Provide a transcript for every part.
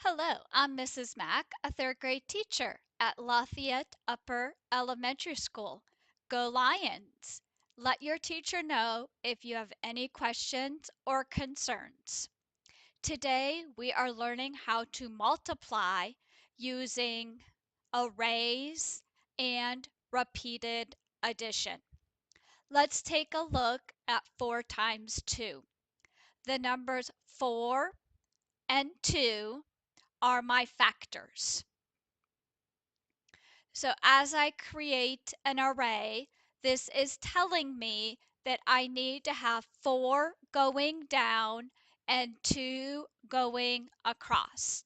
Hello, I'm Mrs. Mack, a third grade teacher at Lafayette Upper Elementary School. Go Lions! Let your teacher know if you have any questions or concerns. Today we are learning how to multiply using arrays and repeated addition. Let's take a look at 4 times 2. The numbers 4 and 2 are my factors. So as I create an array, this is telling me that I need to have 4 going down and 2 going across.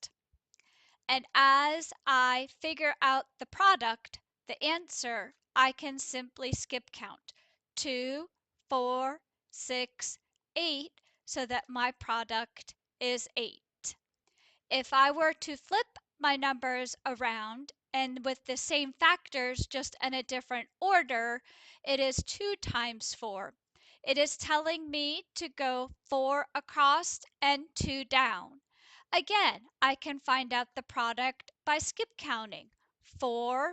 And as I figure out the product, the answer, I can simply skip count 2, 4, 6, 8, so that my product is 8. If I were to flip my numbers around and with the same factors just in a different order, it is 2 times 4. It is telling me to go 4 across and 2 down. Again, I can find out the product by skip counting. 4,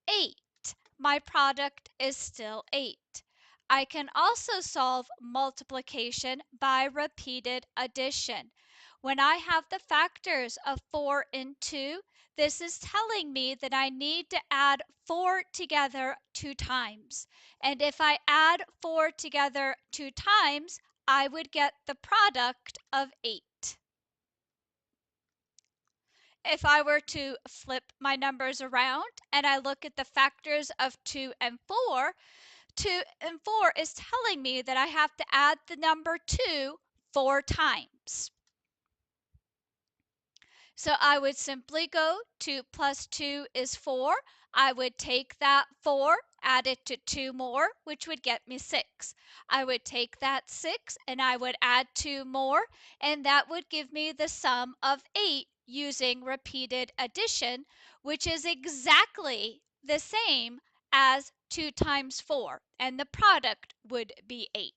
8. My product is still 8. I can also solve multiplication by repeated addition. When I have the factors of 4 and 2, this is telling me that I need to add 4 together 2 times. And if I add 4 together 2 times, I would get the product of 8. If I were to flip my numbers around and I look at the factors of 2 and 4, 2 and 4 is telling me that I have to add the number 2 4 times. So I would simply go 2 plus 2 is 4. I would take that 4, add it to 2 more, which would get me 6. I would take that 6 and I would add 2 more, and that would give me the sum of 8 using repeated addition, which is exactly the same as 2 times 4, and the product would be 8.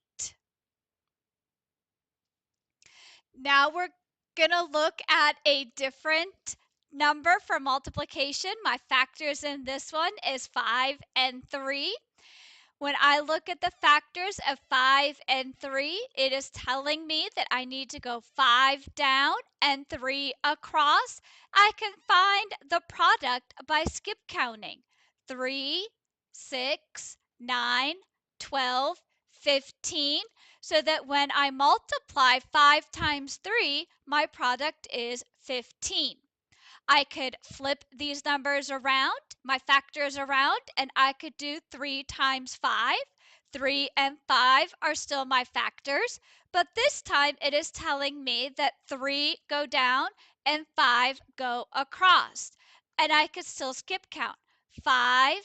Now we're going to look at a different number for multiplication. My factors in this one is 5 and 3. When I look at the factors of 5 and 3, it is telling me that I need to go 5 down and 3 across. I can find the product by skip counting. 3, 6, 9, 12, 15, so that when I multiply 5 times 3, my product is 15. I could flip these numbers around, my factors around, and I could do 3 times 5. 3 and 5 are still my factors, but this time it is telling me that 3 go down and 5 go across. And I could still skip count. 5,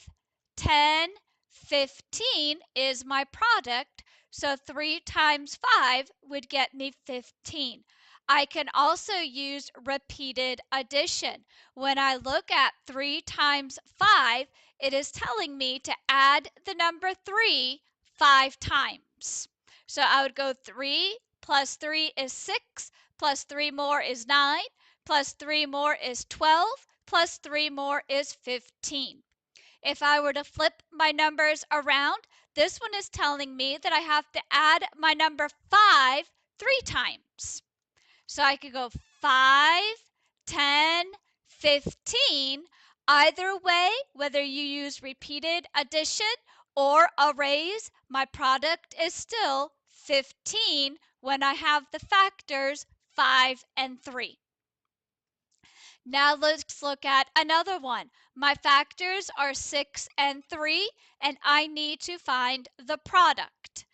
10, 15 is my product, so 3 times 5 would get me 15. I can also use repeated addition. When I look at 3 times 5, it is telling me to add the number 3 5 times. So I would go 3 plus 3 is 6, plus 3 more is 9, plus 3 more is 12, plus 3 more is 15. If I were to flip my numbers around, this one is telling me that I have to add my number 5 3 times. So I could go 5, 10, 15. Either way, whether you use repeated addition or arrays, my product is still 15 when I have the factors 5 and 3. Now let's look at another one. My factors are 6 and 3, and I need to find the product.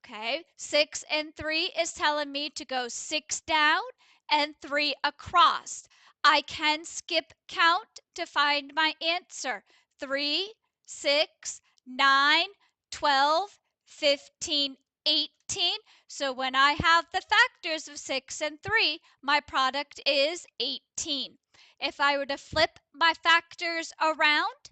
Okay, 6 and 3 is telling me to go 6 down and 3 across. I can skip count to find my answer. 3, 6, 9, 12, 15, 18. So when I have the factors of 6 and 3, my product is 18. If I were to flip my factors around,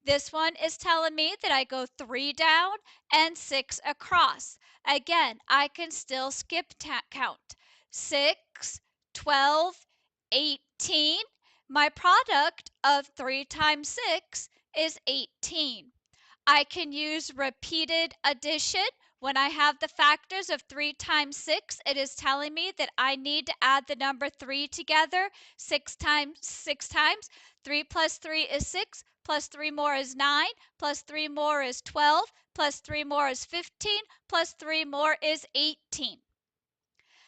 this one is telling me that I go 3 down and 6 across. Again, I can still skip count. 6, 12, 18, 18. My product of 3 times 6 is 18. I can use repeated addition. When I have the factors of 3 times 6, it is telling me that I need to add the number 3 together 6 times. 3 plus 3 is 6, plus 3 more is 9, plus 3 more is 12, plus 3 more is 15, plus 3 more is 18.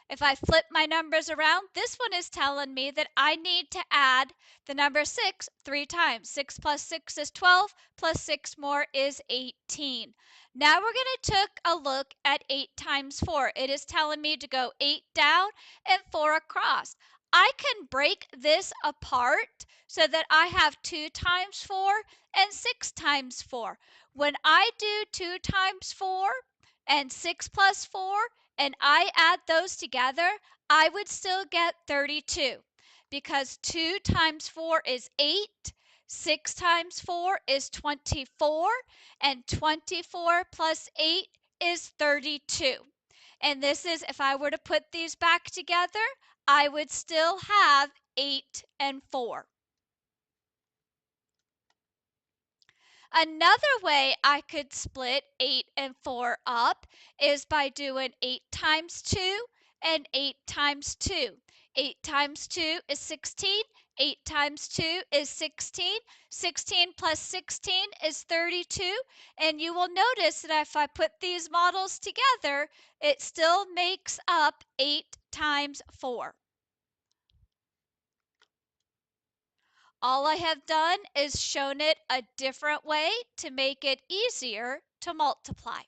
If I flip my numbers around, this one is telling me that I need to add the number 6 3 times. 6 plus 6 is 12, plus 6 more is 18. Now we're going to take a look at 8 times 4. It is telling me to go 8 down and 4 across. I can break this apart so that I have 2 times 4 and 6 times 4. When I do 2 times 4 and 6 plus 4, and I add those together, I would still get 32 because 2 times 4 is 8, 6 times 4 is 24, and 24 plus 8 is 32. And this is, if I were to put these back together, I would still have 8 and 4. Another way I could split 8 and 4 up is by doing 8 times 2 and 8 times 2. 8 times 2 is 16. 8 times 2 is 16. 16 plus 16 is 32. And you will notice that if I put these models together, it still makes up 8 times 4. All I have done is shown it a different way to make it easier to multiply.